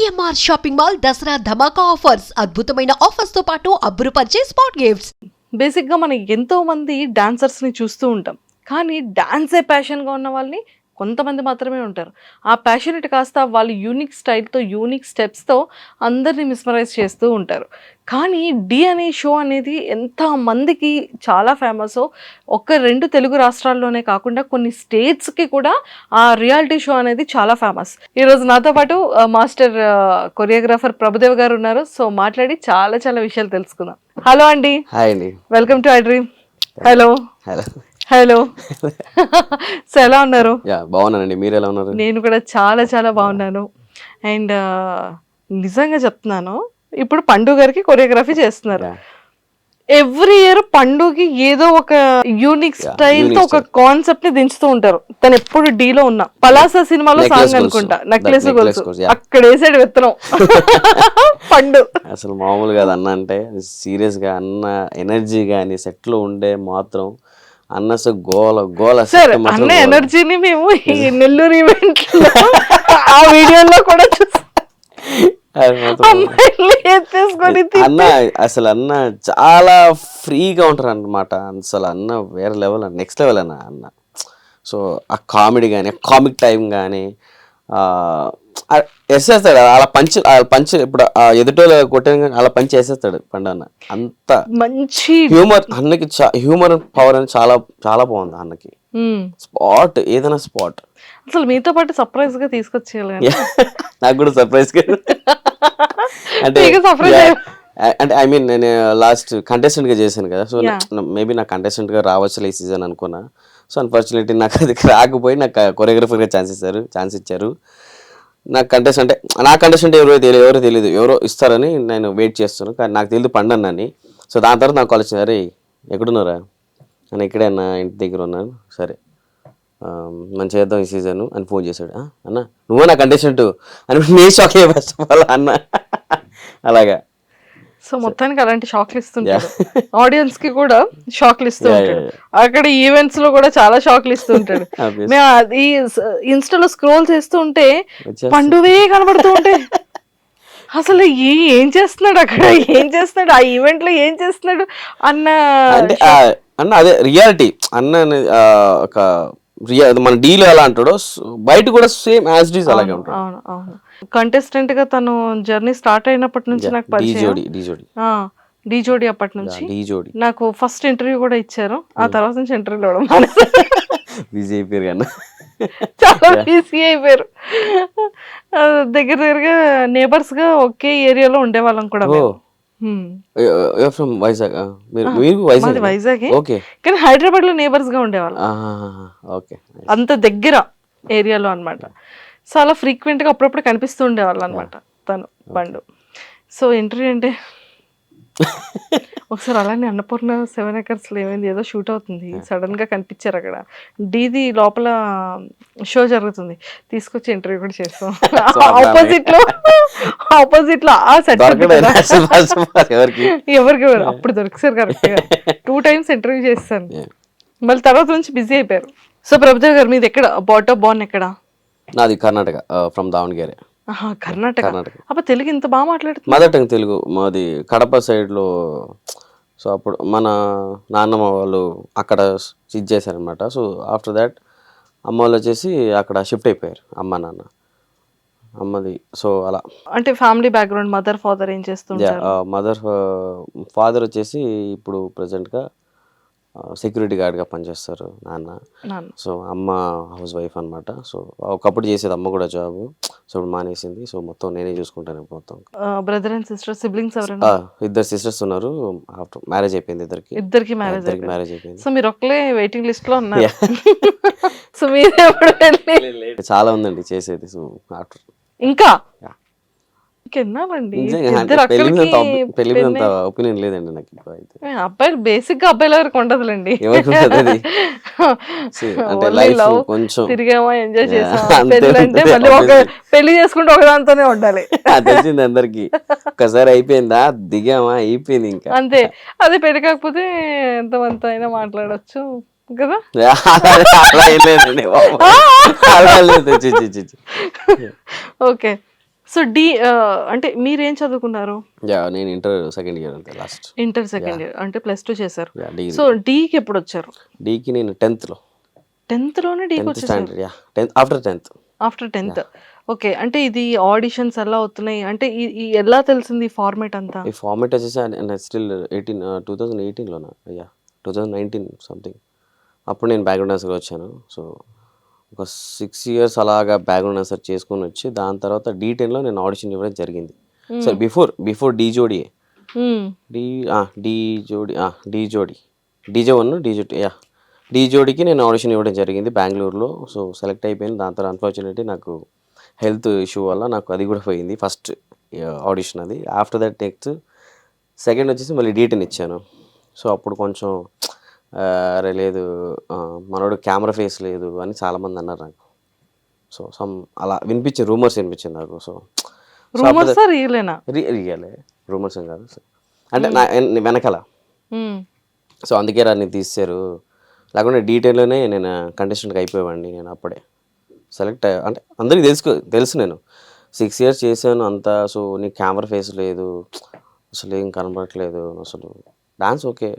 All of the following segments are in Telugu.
సిఎంఆర్ షాపింగ్ మాల్ దసరా ధమాకా ఆఫర్స్ అద్భుతమైన ఆఫర్స్ తో పాటు అబ్బురుపరిచే స్పాట్ గిఫ్ట్స్. బేసిక్గా మనం ఎంతో మంది డాన్సర్స్ని చూస్తూ ఉంటాం, కానీ డాన్సే ప్యాషన్గా ఉన్న వాళ్ళని కొంతమంది మాత్రమే ఉంటారు. ఆ ప్యాషనెట్ కాస్త వాళ్ళు యూనిక్ స్టైల్తో యూనిక్ స్టెప్స్తో అందరినీ మిస్మరైజ్ చేస్తూ ఉంటారు. కానీ డి అనే షో అనేది ఎంతమందికి చాలా ఫేమస్. ఒక 2 తెలుగు రాష్ట్రాల్లోనే కాకుండా కొన్ని స్టేట్స్కి కూడా ఆ రియాలిటీ షో అనేది చాలా ఫేమస్. ఈరోజు నాతో పాటు మాస్టర్ కొరియోగ్రాఫర్ ప్రభుదేవ్ గారు ఉన్నారు. సో మాట్లాడి చాలా చాలా విషయాలు తెలుసుకుందాం. హలో అండి. హాయ్ అండి. Welcome to I dream. Hello hello. So ఎలా ఉన్నారు? బాగున్నానండి, మీరు ఎలా ఉన్నారు? నేను కూడా చాలా చాలా బాగున్నాను. అండ్ నిజంగా చెప్తున్నాను, ఇప్పుడు పండు గారికి కొరియోగ్రఫీ చేస్తున్నారు. ఎవ్రీ ఇయర్ పండుగకి ఏదో ఒక యూనిక్ స్టైల్ తో ఒక కాన్సెప్ట్ ని దించుతూ ఉంటారు. తను ఎప్పుడు డీలో ఉన్నా పలాసా సినిమాలో సాంగ్ అనుకుంటా, నెక్లెస్ గొలుసు, అక్కడ వేసాడు విత్తనం పండు. అసలు మామూలు కాదు అన్న అంటే, సీరియస్ గా అన్న ఎనర్జీ గానీ సెట్ లో ఉండే మాత్రం అన్న గోల గోల. సార్ అన్న ఎనర్జీని మేము ఈ నెల్లూరు ఈవెంట్ ఆ వీడియోలో కూడా చూసాం. అన్న అసలు అన్న చాలా ఫ్రీగా ఉంటారు అన్నమాట. అసలు అన్న వేరే లెవెల్, నెక్స్ట్ లెవెల్ అన్న. సో ఆ కామెడీ కానీ, కామిక్ టైం కానీ వేసేస్తాడు. అలా పంచ్ ఇప్పుడు ఎదుటోళ్ళు కొట్టిన అలా పంచ్ వేసేస్తాడు పండు అన్న. అంత మంచి హ్యూమర్ అన్నకి, హ్యూమర్ పవర్ అని చాలా చాలా బాగుంది అన్నకి. స్పాట్ ఏదైనా స్పాట్. అసలు మీతో పాటు సర్ప్రైజ్ గా తీసుకొచ్చేయాలి. నాకు కూడా సర్ప్రైజ్ అంటే ఐ మీన్ నేను లాస్ట్ కంటెస్టెంట్ గా చేశాను కదా. సో మేబీ నాకు కంటెస్టెంట్ గా రావచ్చు ఈ సీజన్ అనుకున్నా. సో అన్ఫార్చునేట్లీ నాకు అది రాకపోయి నాకు కొరియోగ్రఫర్ గా ఛాన్స్ ఇచ్చారు. నాకు కంటెస్టెంట్ ఎవరో తెలియదు, ఎవరో ఇస్తారని నేను వెయిట్ చేస్తాను. కానీ నాకు తెలియదు పండన్నాని. సో దాని తర్వాత నాకు కాల్ వచ్చింది, అరే ఎక్కడున్నారా అని. ఇక్కడే అన్న, ఇంటి దగ్గర ఉన్నాను. సరే మనం చేద్దాం ఈ సీజన్ అని ఫోన్ చేశాడు. అన్న నువ్వే నా కంటెస్టెంట్ అని నేను షాక్ అయ్యా ఫస్ట్ ఆఫ్ ఆల్ అన్న. అలాగా. సో మొత్తానికి అలాంటి షాక్లు ఇస్తుంటాడు, ఆడియన్స్ కి కూడా షాక్లు ఇస్తూ ఉంటాడు. అక్కడ ఈవెంట్స్ లో కూడా చాలా షాక్లు ఇస్తూ ఉంటాడు. మేము అది ఇన్స్టాలో స్క్రోల్ చేస్తూ ఉంటే పండువే కనబడుతూ ఉంటే అసలు ఏం చేస్తున్నాడు అక్కడ, ఏం చేస్తున్నాడు ఆ ఈవెంట్ లో, ఏం చేస్తున్నాడు అన్న అన్న అదే రియాలిటీ అన్న. ఒక మన డీలో ఎలా అంటాడో బయట కూడా సేమ్ యాజ్ ఇట్ ఈస్ అలాగే ఉంటాడు. అవును అవును. కంటెస్టెంట్ గా తను జర్నీ స్టార్ట్ అయినప్పటి నుంచి నాకు పరిచయం. డీ జోడి అప్పటి నుంచి నాకు ఫస్ట్ ఇంటర్వ్యూ కూడా ఇచ్చారు. ఆ తర్వాత నుంచి ఇంటర్వ్యూ ఇవ్వడం బిజీ అయిపోయారు కన్నా, చాలా బిజీ అయిపోయారు. దగ్గరగా నేబర్స్ గా ఒకే ఏరియాలో ఉండేవాళ్ళం కూడా. వైజాగ్, కానీ హైదరాబాద్ లో నేబర్స్ గా ఉండేవాళ్ళం. అంత దగ్గర ఏరియాలో అన్నమాట. చాలా ఫ్రీక్వెంట్ గా అప్పుడప్పుడు కనిపిస్తూ ఉండేవాళ్ళు అనమాట తను పండు. సో ఇంటర్వ్యూ అంటే ఒకసారి అలానే అన్నపూర్ణ 7 acres లో ఏమైంది, ఏదో షూట్ అవుతుంది, సడన్ గా కనిపించారు అక్కడ. డీది లోపల షో జరుగుతుంది, తీసుకొచ్చి ఇంటర్వ్యూ కూడా చేస్తాం. ఆపోజిట్ లో ఆ సెట్ ఎవరికి అప్పుడు దొరికిసారు కరెక్ట్ గా. 2 times ఇంటర్వ్యూ చేస్తాను. మళ్ళీ తర్వాత నుంచి బిజీ అయిపోయారు. సో ప్రభుదేవ్ గారు మీది ఎక్కడ, బార్న్ ఎక్కడ? నాది కర్ణాటక, ఫ్రమ్ దావణగేరే. కర్ణాటక. అప్పుడు తెలుగు ఇంత బాగా మాట్లాడుతుంది. మదర్ టంగ్ తెలుగు మాది, కడప సైడ్లో. సో అప్పుడు మన నాన్నమ్మ వాళ్ళు అక్కడ ఇది చేశారనమాట. సో ఆఫ్టర్ దాట్ అమ్మ వాళ్ళు వచ్చేసి అక్కడ షిఫ్ట్ అయిపోయారు, అమ్మ నాన్న అమ్మది. సో అలా అంటే ఫ్యామిలీ బ్యాక్గ్రౌండ్, మదర్ ఫాదర్ ఏం చేస్తుంటారు? ఫాదర్ వచ్చేసి ఇప్పుడు ప్రెసెంట్గా సెక్యూరిటీ గార్డ్గా పనిచేస్తారు నాన్న. సో అమ్మ హౌస్ వైఫ్ అనమాట. సో ఒకప్పుడు చేసేది అమ్మ కూడా జాబ్. సో ఇప్పుడు మానేసింది. సో మొత్తం నేనే చూసుకుంటాను మొత్తం. బ్రదర్ అండ్ సిస్టర్, సిబ్లింగ్స్ ఎవరైనా? 2 sisters ఉన్నారు. ఆఫ్టర్ మ్యారేజ్ అయిపోయింది ఇద్దరికి మ్యారేజ్ అయిపోయింది. సో మీరు ఒక్కలే వెయిటింగ్ లిస్ట్ లో ఉన్నారు. సో మీరు చాలా ఉందండి చేసేది. సో ఆఫ్టర్ ఇంకా ఇంకెన్నాళ్ళండి పెళ్లి మీద అంత ఒపీనియన్ లేదండి నాకు. అబ్బాయిలు బేసిక్ గా అబ్బాయిల వరకు ఉండదులేండి. అంటే లైఫ్ కొంచెం తిరిగామా, ఎంజాయ్ చేసామా. పెళ్లి అంటే మళ్ళీ పెళ్లి చేసుకుంటే ఒకదాంతోనే ఉండాలి. తెలిసింది అందరికి. ఒకసారి అయిపోయిందా, దిగామా, అయిపోయింది ఇంకా అంతే. అదే పెళ్లి కాకపోతే ఎంతమంత అయినా మాట్లాడచ్చు కదా. ఓకే. సో అంటే మీరేం చదువుకున్నారు? యా నేను ఇంటర్ సెకండ్ ఇయర్ అంతే లాస్ట్. ఇంటర్ సెకండ్ ఇయర్ అంటే +2 చేశారు. Yeah degree. సో డీకి ఎప్పుడు వచ్చారు? డీకి నేను 10th 10th లోనే డీకి 10th వచ్చేసారు. Standard. Yeah 10th after 10th. After 10th. Okay. అంటే ఇది ఆడిషన్స్ ఎలా అవుతున్నాయి? అంటే ఈ ఎలా తెలిసింది ఈ ఫార్మాట్ అంతా? ఈ ఫార్మాట్ వచ్చేసి నేను స్టిల్ 2018లోనా యా 2019 సంథింగ్ అప్పుడు నేను బ్యాక్గ్రౌండ్ డాన్సర్గా వచ్చాను. సో ఒక 6 years అలాగా బ్యాక్గ్రౌండ్ డాన్సర్ చేసుకొని వచ్చి దాని తర్వాత D10లో నేను ఆడిషన్ ఇవ్వడం జరిగింది. సో బిఫోర్ డీ జోడీ DJ1 డీ జోడీకి నేను ఆడిషన్ ఇవ్వడం జరిగింది బెంగళూరులో. సో సెలెక్ట్ అయిపోయింది. దాని తర్వాత అన్ఫార్చునేట్లీ నాకు హెల్త్ ఇష్యూ వల్ల నాకు అది కూడా పోయింది ఫస్ట్ ఆడిషన్ అది. ఆఫ్టర్ దట్ నెక్స్ట్ సెకండ్ వచ్చేసి మళ్ళీ D10 ఇచ్చాను. సో అప్పుడు కొంచెం అరే లేదు మనోడు కెమెరా ఫేస్ లేదు అని చాలామంది అన్నారు నాకు. సో అలా రూమర్స్ వినిపించింది నాకు. సో రూమర్సా రియలేనా? రియలే రూమర్స్ ఏం కాదు. అంటే నా వెనకాల. సో అందుకే రాని తీశారు. లేకుంటే D10లోనే నేను కంటెస్టెంట్గా అయిపోయేవాడిని. నేను అప్పుడే సెలెక్ట్ అంటే అందరికీ తెలుసు నేను 6 years చేశాను అంతా. సో నీకు కెమెరా ఫేస్ లేదు, అసలు ఏం కనబడట్లేదు, అసలు డాన్స్ ఓకే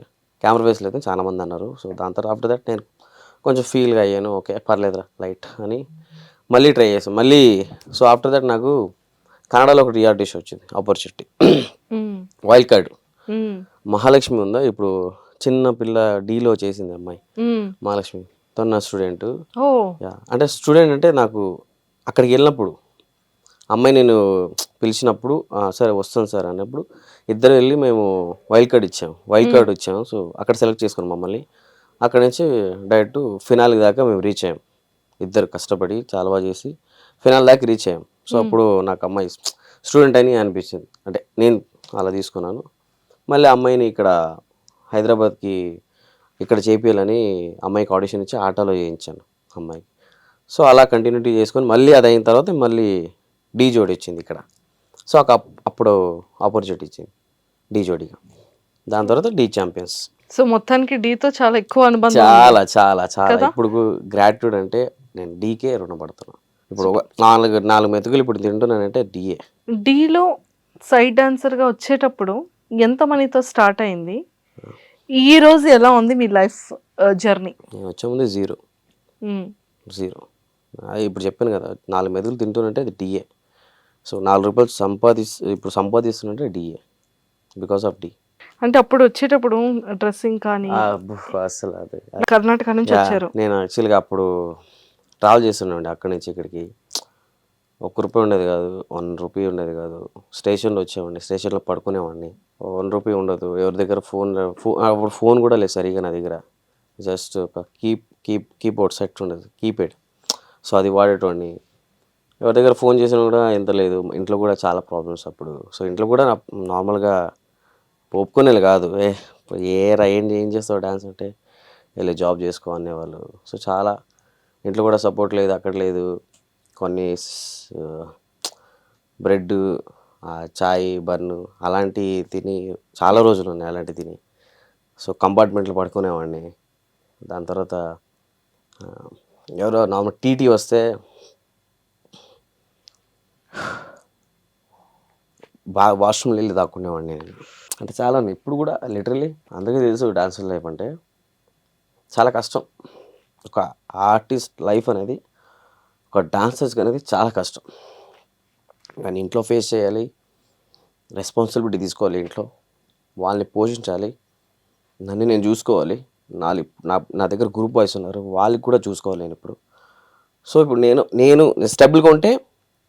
కెమెరా ఫేస్ లేదు చాలామంది అన్నారు. సో దాని తర్వాత ఆఫ్టర్ దట్ నేను కొంచెం ఫీల్గా అయ్యాను. ఓకే పర్లేదురా లైట్ అని మళ్ళీ ట్రై చేశాను మళ్ళీ. సో ఆఫ్టర్ దట్ నాకు కన్నడలో ఒక రియాలిటీ షో వచ్చింది ఆపర్చునిటీ, వైల్డ్ కార్డ్. మహాలక్ష్మి ఉందా ఇప్పుడు చిన్న పిల్ల డీలో చేసింది అమ్మాయి మహాలక్ష్మి, తను నా స్టూడెంట్. అంటే స్టూడెంట్ అంటే నాకు అక్కడికి వెళ్ళినప్పుడు అమ్మాయి నేను పిలిచినప్పుడు సరే వస్తాను సార్ అన్నప్పుడు ఇద్దరు వెళ్ళి మేము వైల్డ్ కార్డ్ ఇచ్చాము. సో అక్కడ సెలెక్ట్ చేసుకున్నాం మమ్మల్ని. అక్కడ నుంచి డైరెక్ట్ ఫినాల్ దాకా మేము రీచ్ అయ్యాం. ఇద్దరు కష్టపడి చాలా బాగా చేసి ఫినాల్ దాకా రీచ్ అయ్యాం. సో అప్పుడు నాకు అమ్మాయి స్టూడెంట్ అని అనిపించింది. అంటే నేను అలా తీసుకున్నాను. మళ్ళీ అమ్మాయిని ఇక్కడ హైదరాబాద్కి ఇక్కడ చేపియాలని అమ్మాయికి ఆడిషన్ ఇచ్చి ఆటోలో చేయించాను అమ్మాయికి. సో అలా కంటిన్యూటీ చేసుకొని మళ్ళీ అది అయిన తర్వాత మళ్ళీ డీ జోడీ వచ్చింది ఇక్కడ. సో అప్పుడు ఆపర్చునిటీ ఇచ్చింది డీ జోడీగా. దాని తర్వాత డీ ఛాంపియన్స్. సో మొత్తానికి డీతో చాలా ఎక్కువ అనుబంధం. చాలా చాలా చాలా ఇప్పుడు గ్రాట్యూడ్ అంటే నేను డీకే రుణపడుతున్నాను. ఇప్పుడు నాలుగు మెతుకులు ఇప్పుడు తింటున్నానంటే డిఏ. డీలో సైడ్ డాన్సర్గా వచ్చేటప్పుడు ఎంత మనీతో స్టార్ట్ అయింది? ఈ రోజు ఎలా ఉంది మీ లైఫ్ జర్నీ? నేను వచ్చే ముందు జీరో. ఇప్పుడు చెప్పాను కదా 4 మెతుకులు తింటున్నంటే అది డిఏ. సో 4 రూపాయలు ఇప్పుడు సంపాదిస్తున్నంటే డిఏ బికాస్ ఆఫ్ డి. అంటే అప్పుడు వచ్చేటప్పుడు డ్రెస్సింగ్ కానీ అసలు అది కర్ణాటక నుంచి వచ్చారు. నేను యాక్చువల్గా అప్పుడు ట్రావెల్ చేస్తున్నాండి అక్కడి నుంచి ఇక్కడికి. ₹1 ఉండేది కాదు, ₹1 ఉండేది కాదు. స్టేషన్లో వచ్చేవాడిని, స్టేషన్లో పడుకునేవాడిని. ₹1 ఉండదు. ఎవరి దగ్గర అప్పుడు ఫోన్ కూడా లేదు సరిగా నా దగ్గర. జస్ట్ ఒక కీబోర్డ్ సెట్ ఉండేది, కీప్యాడ్. సో అది వాడేటోడిని. ఎవరి దగ్గర ఫోన్ చేసినా కూడా ఎంత లేదు. ఇంట్లో కూడా చాలా ప్రాబ్లమ్స్ అప్పుడు. సో ఇంట్లో కూడా నార్మల్గా ఒప్పుకునేది కాదు. ఏం చేస్తావు డాన్స్ అంటే వెళ్ళి జాబ్ చేసుకో అనేవాళ్ళు. సో చాలా ఇంట్లో కూడా సపోర్ట్ లేదు, అక్కడ లేదు. కొన్ని బ్రెడ్, చాయ్, బన్ను అలాంటివి తిని చాలా రోజులు ఉన్నాయి అలాంటివి తిని. సో కంపార్ట్మెంట్లో పడుకునేవాడిని. దాని తర్వాత ఎవరో నార్మల్ టీటీ వస్తే బాగా వాష్రూమ్లో వెళ్ళి దాక్కునేవాడిని నేను. అంటే చాలా ఉన్నాయి ఇప్పుడు కూడా లిటరలీ. అందుకే తెలుసు డాన్సర్ లైఫ్ అంటే చాలా కష్టం. ఒక ఆర్టిస్ట్ లైఫ్ అనేది, ఒక డాన్సర్స్కి అనేది చాలా కష్టం. కానీ ఇంట్లో ఫేస్ చేయాలి, రెస్పాన్సిబిలిటీ తీసుకోవాలి, ఇంట్లో వాళ్ళని పోషించాలి, నన్ను నేను చూసుకోవాలి. నా దగ్గర గ్రూప్ బాయ్స్ ఉన్నారు, వాళ్ళకి కూడా చూసుకోవాలి నేను ఇప్పుడు. సో ఇప్పుడు నేను స్టెబుల్గా ఉంటే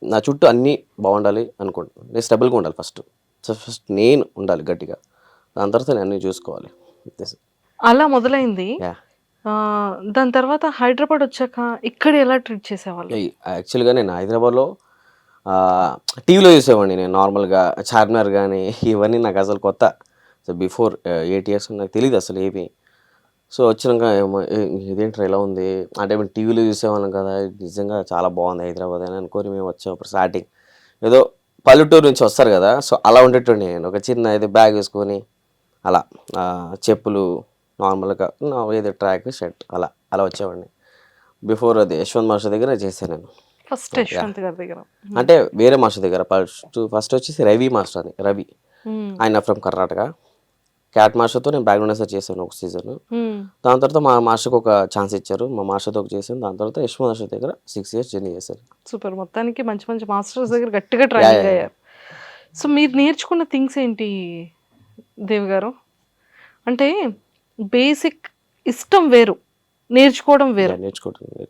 నా చుట్టూ అన్నీ బాగుండాలి అనుకుంటున్నాను. నేను స్టెబుల్గా ఉండాలి ఫస్ట్ నేను ఉండాలి గట్టిగా. దాని తర్వాత నేను అన్నీ చూసుకోవాలి. అలా మొదలైంది. దాని తర్వాత హైదరాబాద్ వచ్చాక ఇక్కడ ఎలా ట్రీట్ చేసేవాళ్ళు? యాక్చువల్గా నేను హైదరాబాద్లో టీవీలో చూసేవాడిని. నేను నార్మల్గా చార్మినార్ కానీ ఇవన్నీ నాకు అసలు కొత్త. సో బిఫోర్ 8 years నాకు తెలియదు అసలు ఏమి. సో వచ్చినాక ఇదేంటి ఇలా ఉంది అంటే మేము టీవీలో చూసేవాళ్ళం కదా, నిజంగా చాలా బాగుంది హైదరాబాద్ అని అనుకొని మేము వచ్చాం. అప్పుడు స్టార్టింగ్ ఏదో పల్లెటూరు నుంచి వస్తారు కదా, సో అలా ఉండేటండి. నేను ఒక చిన్న ఏదో బ్యాగ్ వేసుకొని అలా చెప్పులు నార్మల్గా ఏదో ట్రాక్ షర్ట్ అలా వచ్చేవాడిని. బిఫోర్ అది యశ్వంత్ మాస్టర్ దగ్గర చేశాను నేను ఫస్ట్ యశ్వంత్ గారి దగ్గర. అంటే వేరే మాస్టర్ దగ్గర ఫస్ట్ వచ్చేసి రవి మాస్టర్ అని, రవి ఆయన ఫ్రమ్ కర్ణాటక. క్యాట్ మాస్టర్తో నేను బ్యాక్గ్రౌండ్ డాన్సర్ చేశాను ఒక సీజన్. దాని తర్వాత మా మాస్టర్కి ఒక ఛాన్స్ ఇచ్చారు, మా మాస్టర్తో చేశాను. దాని తర్వాత యశ్వంత్ మాస్టర్ దగ్గర 6 years జర్నీ చేశాను. సూపర్. మొత్తానికి మంచి మంచి మాస్టర్స్ దగ్గర గట్టిగా ట్రైనింగ్ అయ్యారు. సో మీరు నేర్చుకున్న థింగ్స్ ఏంటి దేవ్ గారు? అంటే బేసిక్ ఇష్టం వేరు, నేర్చుకోవడం వేరు. నేర్చుకుంటాను.